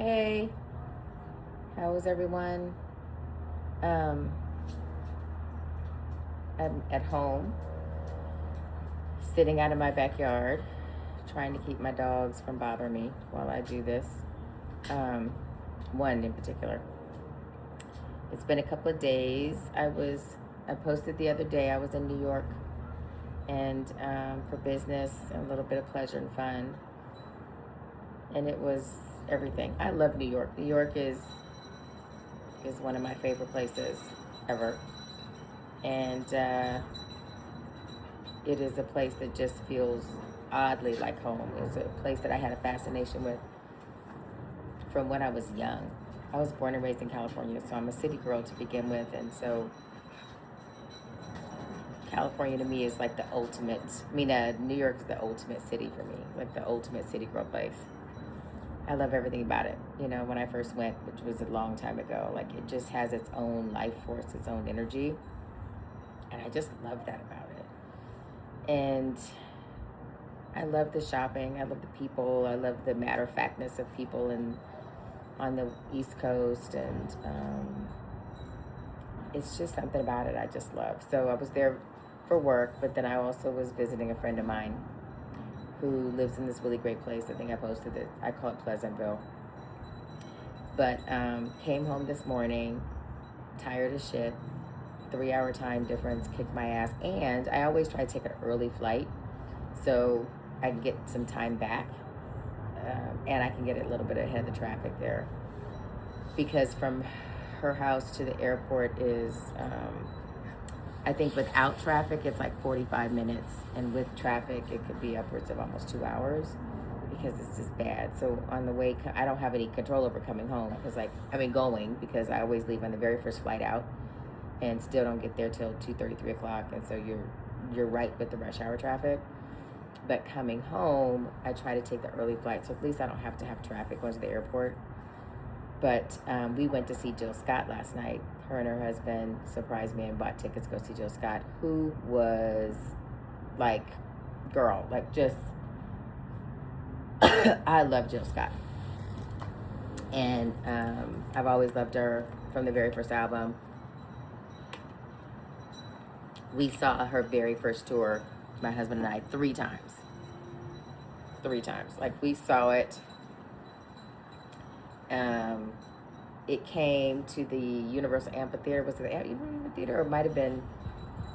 Hey, how is everyone? Um, I'm at home, sitting out in my backyard, trying to keep my dogs from bothering me while I do this. Um, One in particular. It's been a couple of days. I posted the other day. I was in New York, and for business, and a little bit of pleasure and fun, and it was everything. I love New York. New York is one of my favorite places ever, and it is a place that just feels oddly like home. It's a place that I had a fascination with from when I was young. I was born and raised in California, so I'm a city girl to begin with, and so California to me is like the ultimate. New York is the ultimate city for me, like the ultimate city girl place. I love everything about it. When I first went, which was a long time ago, like it just has its own life force, its own energy, and I just love that about it. And I love the shopping. I love the people. I love the matter of factness of people on the East Coast, and it's just something about it I just love. So I was there for work, but then I also was visiting a friend of mine who lives in this really great place. I think I posted it. I call it Pleasantville. But came home this morning, tired as shit. 3 hour time difference kicked my ass, and I always try to take an early flight so I can get some time back, and I can get a little bit ahead of the traffic there, because from her house to the airport is, I think without traffic it's like 45 minutes, and with traffic it could be upwards of almost 2 hours, because it's just bad. So on the way, I don't have any control over coming home, going, because I always leave on the very first flight out and still don't get there till 2:30, 3 o'clock, and so you're right with the rush hour traffic. But coming home, I try to take the early flight, so at least I don't have to have traffic going to the airport. But we went to see Jill Scott last night. Her and her husband surprised me and bought tickets to go see Jill Scott, who was like, girl, like just, I love Jill Scott. And I've always loved her from the very first album. We saw her very first tour, my husband and I, 3 times. 3 times. Like, we saw it. It came to the Universal Amphitheater. Was it the Universal Amphitheater, or it might have been?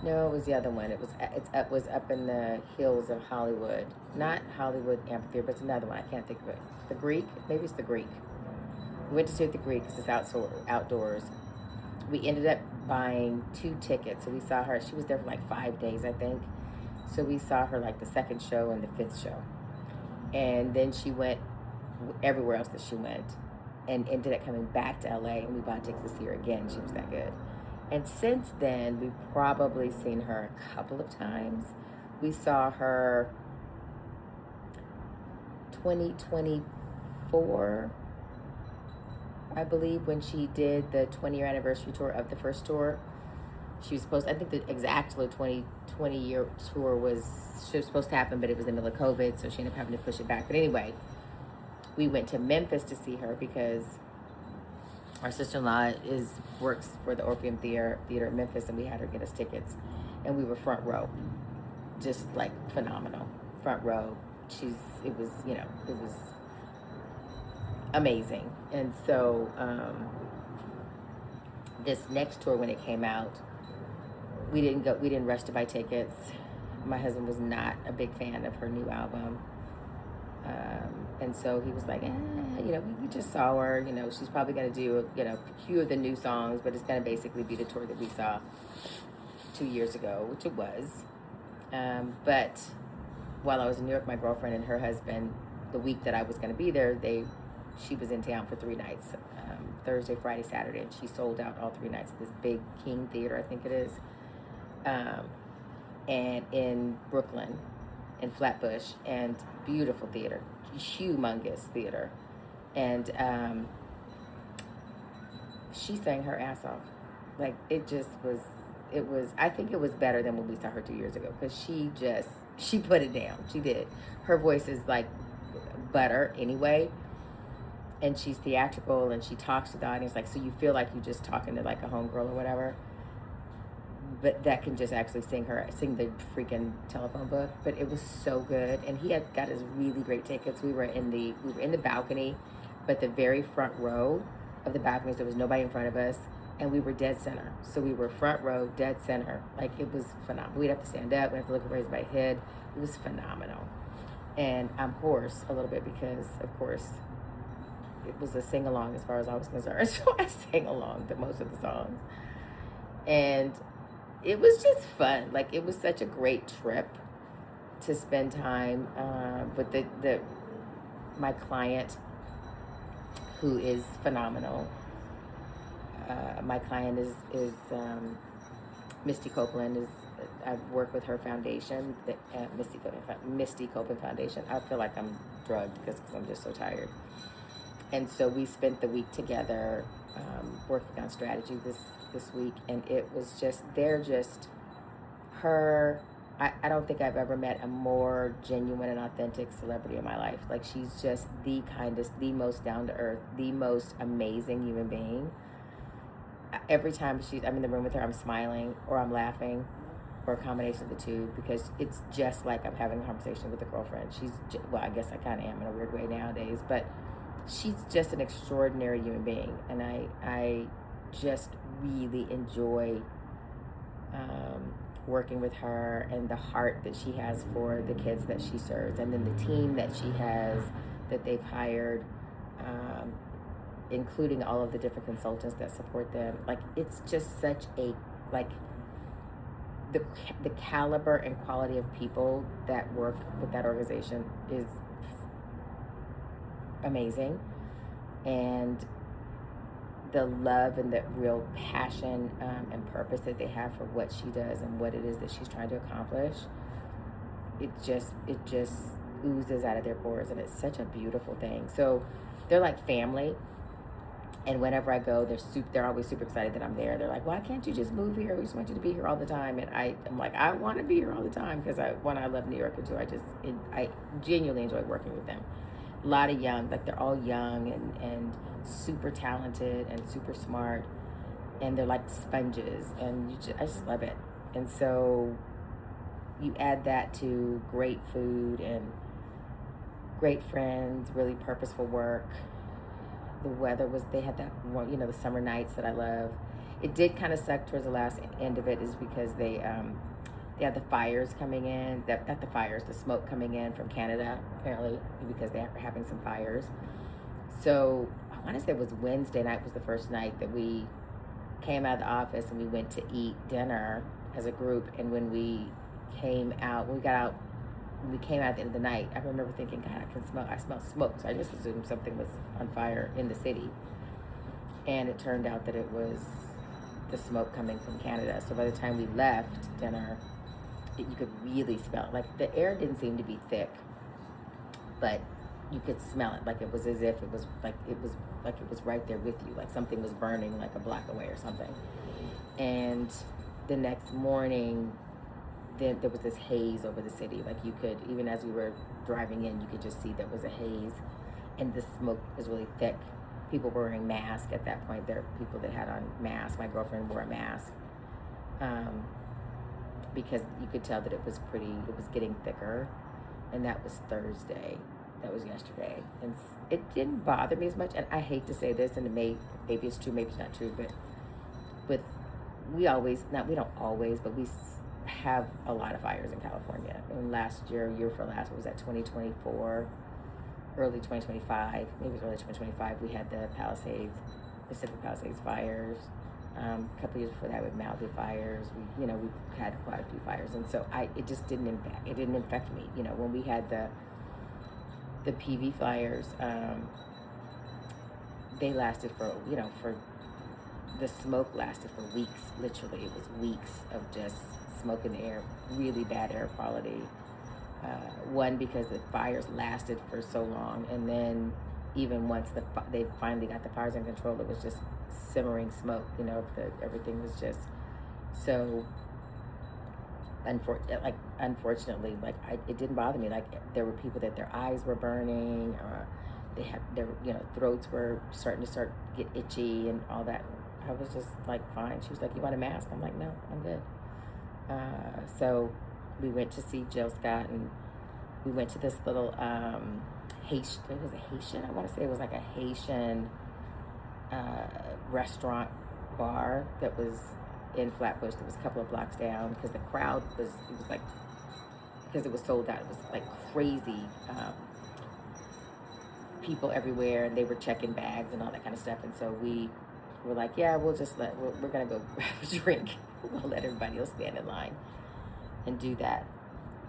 No, it was the other one. It was up in the hills of Hollywood. Not Hollywood Amphitheater, but it's another one. I can't think of it. The Greek? Maybe it's the Greek. We went to see it at the Greek because it's outdoors. We ended up buying 2 tickets. So we saw her. She was there for like 5 days, I think. So we saw her like the second show and the 5th show. And then she went everywhere else that she went, and ended up coming back to LA, and we bought tickets to see her again. She was that good. And since then, we've probably seen her a couple of times. We saw her 2024, I believe, when she did the 20-year anniversary tour of the first tour. She was supposed, I think the exact 20-year tour was supposed to happen, but it was in the middle of COVID, so she ended up having to push it back. But anyway, we went to Memphis to see her because our sister-in-law works for the Orpheum Theater in Memphis, and we had her get us tickets, and we were front row, just like phenomenal, front row. It was amazing. And so this next tour, when it came out, we didn't rush to buy tickets. My husband was not a big fan of her new album. And so he was like, we just saw her, she's probably going to do, a few of the new songs, but it's going to basically be the tour that we saw 2 years ago, which it was. But while I was in New York, my girlfriend and her husband, the week that I was going to be there, she was in town for 3 nights, Thursday, Friday, Saturday, and she sold out all 3 nights at this big King Theater, I think it is, and in Brooklyn, in Flatbush, and beautiful theater, humongous theater. And she sang her ass off. Like, it was, I think it was better than when we saw her 2 years ago, because she put it down. She did. Her voice is like butter anyway. and she's theatrical and she talks to the audience like, so you feel like you're just talking to like a homegirl or whatever, but that can just actually sing the freaking telephone book. But it was so good, and he had got his really great tickets. We were in the balcony, but the very front row of the balconies, there was nobody in front of us, and we were dead center. So we were front row, dead center. Like, it was phenomenal. We'd have to stand up, we'd have to look over his right head. It was phenomenal. And I'm hoarse a little bit because, of course, it was a sing along as far as I was concerned. So I sang along to most of the songs, and it was just fun. Like, it was such a great trip to spend time with the my client, who is phenomenal. My client is Misty Copeland. I've worked with her foundation, the Misty Copeland Foundation. I feel like I'm drugged because I'm just so tired. And so we spent the week together working on strategy this week, and it was just, her. I don't think I've ever met a more genuine and authentic celebrity in my life. Like, she's just the kindest, the most down to earth, the most amazing human being. Every time I'm in the room with her, I'm smiling or I'm laughing, or a combination of the two, because it's just like I'm having a conversation with a girlfriend. Well, I guess I kind of am in a weird way nowadays, but she's just an extraordinary human being, and I just really enjoy working with her, and the heart that she has for the kids that she serves, and then the team that she has that they've hired, including all of the different consultants that support them. Like, it's just such a, like, the caliber and quality of people that work with that organization is amazing, and the love and the real passion and purpose that they have for what she does and what it is that she's trying to accomplish, it just oozes out of their pores, and it's such a beautiful thing. So they're like family, and whenever I go, they're always super excited that I'm there. They're like, why can't you just move here? We just want you to be here all the time. And I'm like, I want to be here all the time, because I love New York, and two, I genuinely enjoy working with them. A lot of young, like, they're all young and super talented and super smart, and they're like sponges, and I just love it. And so you add that to great food and great friends, really purposeful work. The weather they had that one, the summer nights that I love. It did kind of suck towards the last end of it, is because they had the fires coming in, the smoke coming in from Canada, apparently, because they were having some fires. So I want to say it was Wednesday night was the first night that we came out of the office, and we went to eat dinner as a group. And when we came out at the end of the night, I remember thinking, God, I smell smoke. So I just assumed something was on fire in the city. And it turned out that it was the smoke coming from Canada. So by the time we left dinner, you could really smell it. Like, the air didn't seem to be thick, but you could smell it. Like, it was as if it was right there with you. Like, something was burning like a block away or something. And the next morning, there was this haze over the city. Like, you could, even as we were driving in, you could just see there was a haze, and the smoke was really thick. People were wearing masks at that point. There were people that had on masks. My girlfriend wore a mask, because you could tell that it was getting thicker. And that was Thursday. That was yesterday. And it didn't bother me as much. And I hate to say this, and maybe it's true, maybe it's not true, but we don't always, but we have a lot of fires in California. And year for last, what was that, 2024, early 2025, maybe it was early 2025, we had the Pacific Palisades fires. A couple years before that with Malibu fires. We've had quite a few fires, and so it just didn't infect me. When we had the PV fires, they lasted for the smoke lasted for weeks. Literally, it was weeks of just smoke in the air, really bad air quality. One, because the fires lasted for so long, and then even once they finally got the fires in control, it was just simmering smoke. Everything was just so. Unfortunately, it didn't bother me. Like, there were people that their eyes were burning, or they had their throats were starting to get itchy and all that. I was just like, fine. She was like, you want a mask? I'm like, no, I'm good. So we went to see Jill Scott, and we went to this little Haitian. It was a Haitian. I want to say it was like a Haitian restaurant bar that was in Flatbush. That was a couple of blocks down because the crowd was. It was like because it was sold out. It was like crazy. People everywhere, and they were checking bags and all that kind of stuff. And so we were like, yeah, we're gonna go grab a drink. We'll let everybody else stand in line and do that,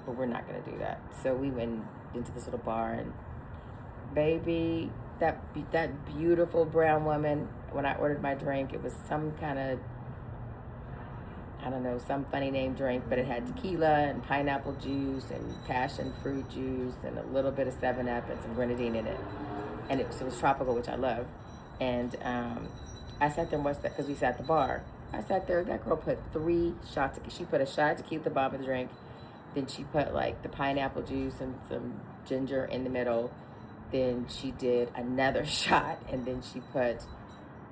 but we're not gonna do that. So we went into this little bar, and baby, that beautiful brown woman. When I ordered my drink, it was some kind of, I don't know, some funny name drink, but it had tequila and pineapple juice and passion fruit juice and a little bit of 7-Up and some grenadine in it. And it was tropical, which I love. And I sat there and watched that because we sat at the bar. I sat there, that girl put 3 shots. She put a shot to keep the bottom of the drink. Then she put like the pineapple juice and some ginger in the middle. Then she did another shot, and then she put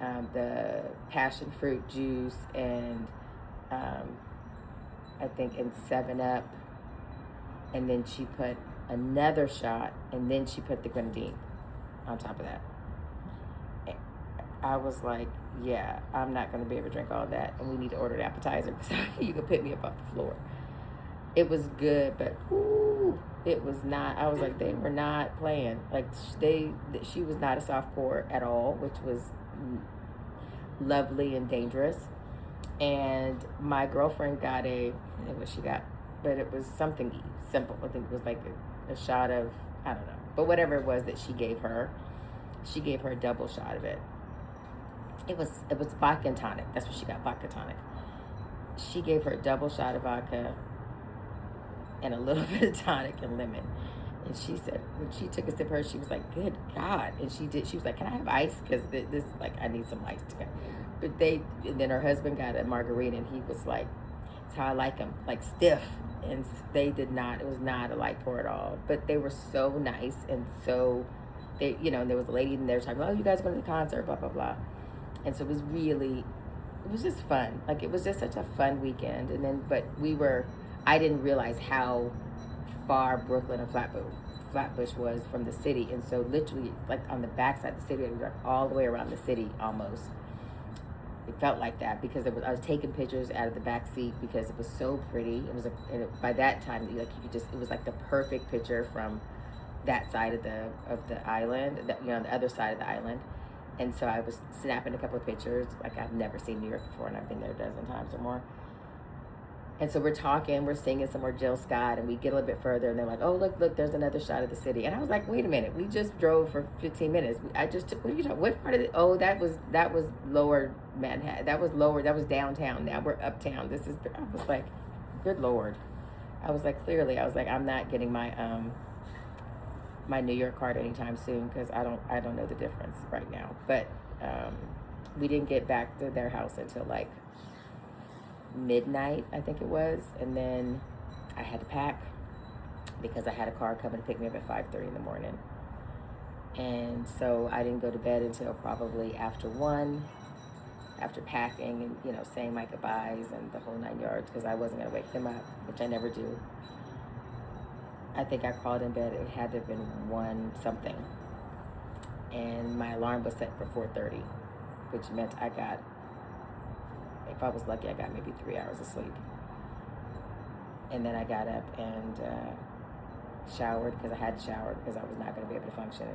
the passion fruit juice and I think in 7-Up, and then she put another shot, and then she put the grenadine on top of that. I was like, yeah, I'm not going to be able to drink all that, and we need to order an appetizer because you can pick me up off the floor. It was good, but ooh, it was not. I was like, they were not playing. Like she was not a soft pour at all, which was lovely and dangerous. And my girlfriend got I don't know what she got, but it was something simple. I think it was like a shot of, I don't know, but whatever it was that she gave her a double shot of it. It was vodka and tonic. That's what she got, vodka tonic. She gave her a double shot of vodka and a little bit of tonic and lemon. And she said, when she took a sip of her, she was like, good God. And she was like, can I have ice? Because this, like, I need some ice to go. But and then her husband got a margarita, and he was like, it's how I like them, like stiff. And they did not, it was not a light pour at all. But they were so nice, and so, and there was a lady in there talking, oh, you guys going to the concert, blah, blah, blah. And so it was just fun. Like, it was just such a fun weekend. And then, I didn't realize how far Brooklyn and Flatbush was from the city. And so literally, like, on the backside of the city, we were all the way around the city almost. It felt like that because I was taking pictures out of the back seat because it was so pretty. It was by that time, like, it was like the perfect picture from that side of the island, the other side of the island. And so I was snapping a couple of pictures. Like, I've never seen New York before, and I've been there a dozen times or more. And so we're talking, we're singing some more Jill Scott, and we get a little bit further, and they're like, oh, look, there's another shot of the city. And I was like, wait a minute, we just drove for 15 minutes. I just took, what are you talking, what part of it? Oh, that was lower Manhattan. That was downtown. Now we're uptown. I was like, good Lord. I was like, clearly, I'm not getting my my New York card anytime soon because I don't know the difference right now. But we didn't get back to their house until like midnight, I think it was, and then I had to pack because I had a car coming to pick me up at 5:30 in the morning. And so I didn't go to bed until probably after 1, after packing and saying my goodbyes and the whole 9 yards because I wasn't going to wake them up, which I never do. I think I crawled in bed. It had to have been 1 something, and my alarm was set for 4:30, which meant if I was lucky, I got maybe 3 hours of sleep. And then I got up and showered because I had to shower because I was not going to be able to function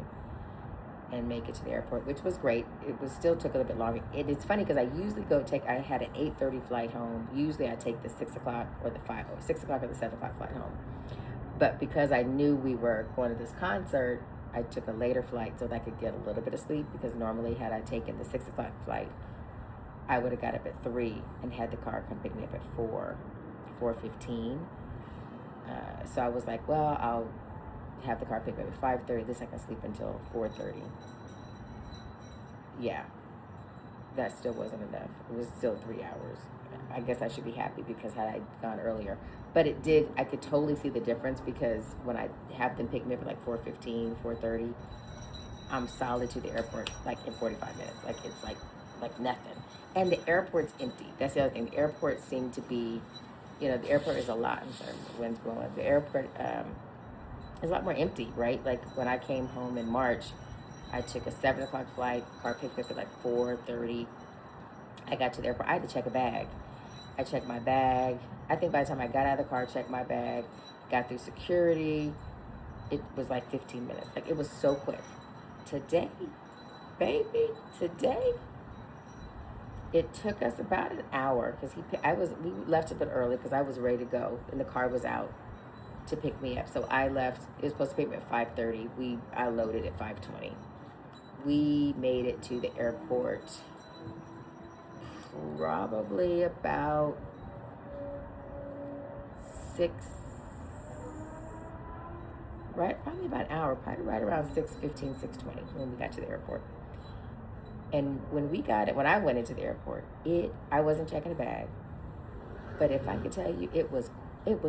and make it to the airport, which was great. Still took a little bit longer. It's funny because I usually I had an 8:30 flight home. Usually I take the 6 o'clock or the 6 o'clock or the 7 o'clock flight home. But because I knew we were going to this concert, I took a later flight so that I could get a little bit of sleep because normally had I taken the 6 o'clock flight, I would have got up at 3 and had the car come pick me up at 4:15. So I was like, well, I'll have the car pick me up at 5:30. This I can sleep until 4:30. Yeah, that still wasn't enough. It was still 3 hours. I guess I should be happy because had I gone earlier. But I could totally see the difference because when I have them pick me up at like 4:15, 4:30, I'm solid to the airport like in 45 minutes. Like it's like nothing. And the airport's empty. That's the other thing. The airport seemed to be, the airport is a lot. I'm sorry, the wind's blowing. The airport is a lot more empty, right? Like when I came home in March, I took a 7 o'clock flight. Car picked me up at like 4:30. I got to the airport. I had to check a bag. I checked my bag. I think by the time I got out of the car, checked my bag, got through security, it was like 15 minutes. Like it was so quick. Today, baby, today, it took us about an hour because we left a bit early because I was ready to go and the car was out to pick me up. So I left. It was supposed to pick me at 5:30. I loaded at 5:20. We made it to the airport probably about 6, right? Probably about an hour, probably right around 6:15, 6:20 when we got to the airport. And when I went into the airport, I wasn't checking a bag, but if I could tell you, it was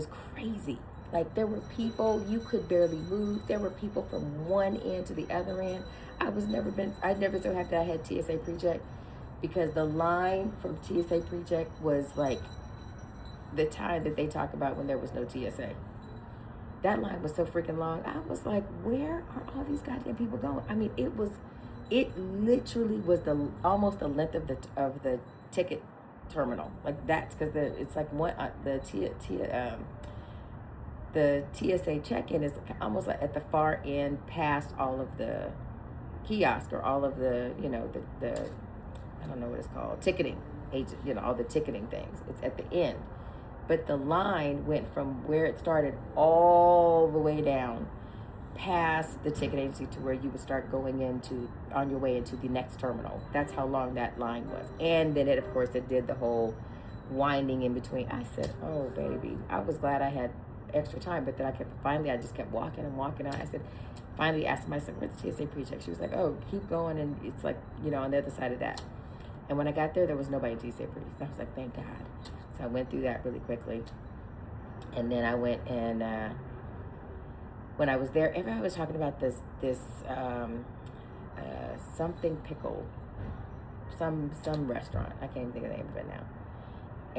crazy. Like there were people, you could barely move. There were people from one end to the other end. I'd never so happy I had TSA PreCheck because the line from TSA PreCheck was like the time that they talk about when there was no TSA. That line was so freaking long. I was like, where are all these goddamn people going? I mean, it literally was almost the length of the ticket terminal. Like that's because it's like the TSA check-in is almost like at the far end, past all of the kiosk or all of the the I don't know what it's called, ticketing agent, all the ticketing things. It's at the end, but the line went from where it started all the way down past the ticket agency to where you would start going on your way into the next terminal. That's how long that line was. And then it did the whole winding in between. I said, oh baby, I was glad I had extra time, but then I just kept walking and walking out. I said, finally asked myself, where's the TSA PreCheck? She was like, oh, keep going, and it's like, on the other side of that. And when I got there was nobody in TSA PreCheck. I was like, thank God. So I went through that really quickly. And then I went and when I was there, everybody was talking about this something pickle, some restaurant. I can't even think of the name of it now.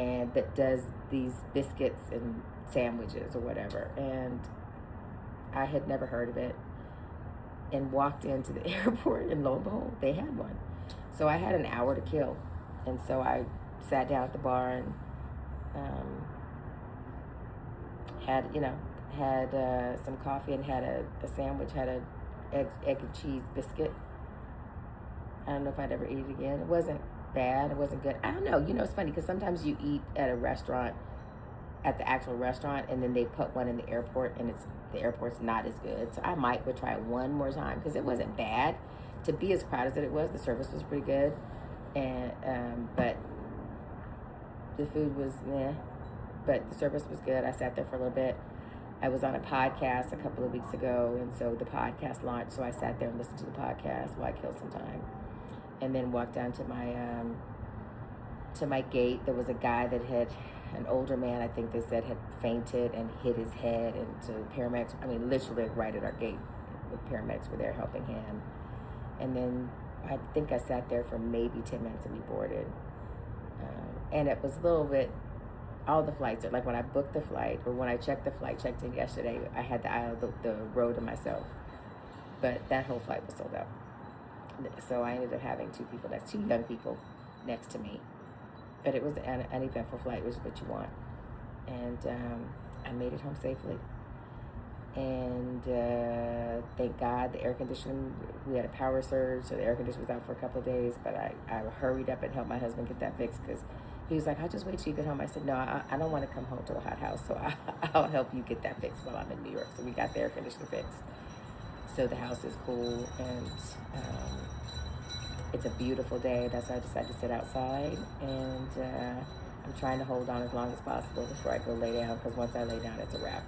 And that does these biscuits and sandwiches or whatever. And I had never heard of it. And walked into the airport, and lo and behold, they had one. So I had an hour to kill, and so I sat down at the bar and had some coffee and had a sandwich, had a egg and cheese biscuit. I don't know if I'd ever eat it again. It wasn't bad. It wasn't good. I don't know. It's funny because sometimes you eat at a restaurant, at the actual restaurant, and then they put one in the airport, and the airport's not as good. So I might would try it one more time because it wasn't bad. To be as proud as it was, the service was pretty good, and but the food was meh. But the service was good. I sat there for a little bit. I was on a podcast a couple of weeks ago, and so the podcast launched. So I sat there and listened to the podcast while I killed some time, and then walked down to my gate. There was a guy that had, an older man, I think they said, had fainted and hit his head, and so paramedics, literally right at our gate, the paramedics were there helping him. And then I think I sat there for maybe 10 minutes and we boarded. And it was a little bit, all the flights, like when I booked the flight, or when I checked in yesterday, I had the row to myself. But that whole flight was sold out. So I ended up having two young people next to me. But it was an uneventful flight, which is what you want. And I made it home safely. And thank God the air conditioning, we had a power surge, so the air conditioner was out for a couple of days, but I hurried up and helped my husband get that fixed because he was like, I'll just wait till you get home. I said, no, I don't want to come home to a hot house, so I'll help you get that fixed while I'm in New York. So we got the air conditioner fixed. So the house is cool, and it's a beautiful day. That's why I decided to sit outside, and I'm trying to hold on as long as possible before I go lay down, because once I lay down, it's a wrap.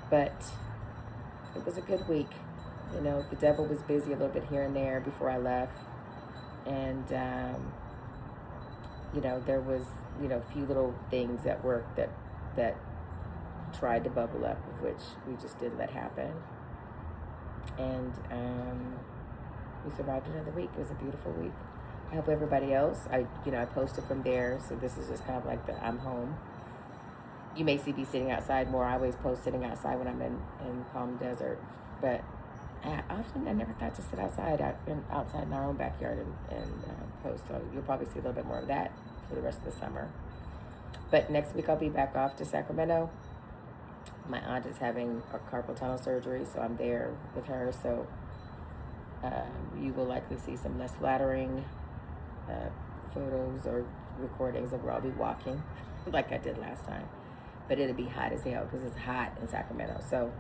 But it was a good week. The devil was busy a little bit here and there before I left. And, there was, a few little things at work that tried to bubble up, of which we just didn't let happen. And we survived another week. It was a beautiful week. I hope everybody else, I posted from there, so this is just kind of like the I'm home. You may see me sitting outside more. I always post sitting outside when I'm in Palm Desert, but I never thought to sit outside outside in our own backyard and post. So you'll probably see a little bit more of that for the rest of the summer. But next week I'll be back off to Sacramento. My aunt is having a carpal tunnel surgery, so I'm there with her. So you will likely see some less flattering photos or recordings of where I'll be walking like I did last time. But it'll be hot as hell because it's hot in Sacramento. So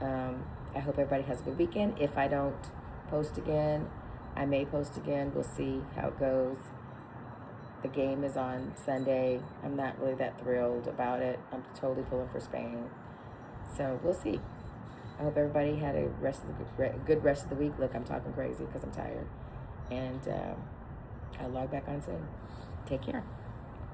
I hope everybody has a good weekend. If I don't post again, I may post again. We'll see how it goes. The game is on Sunday. I'm not really that thrilled about it. I'm totally pulling for Spain. So we'll see. I hope everybody had a good rest of the week. Look, I'm talking crazy because I'm tired. And I'll log back on soon. Take care.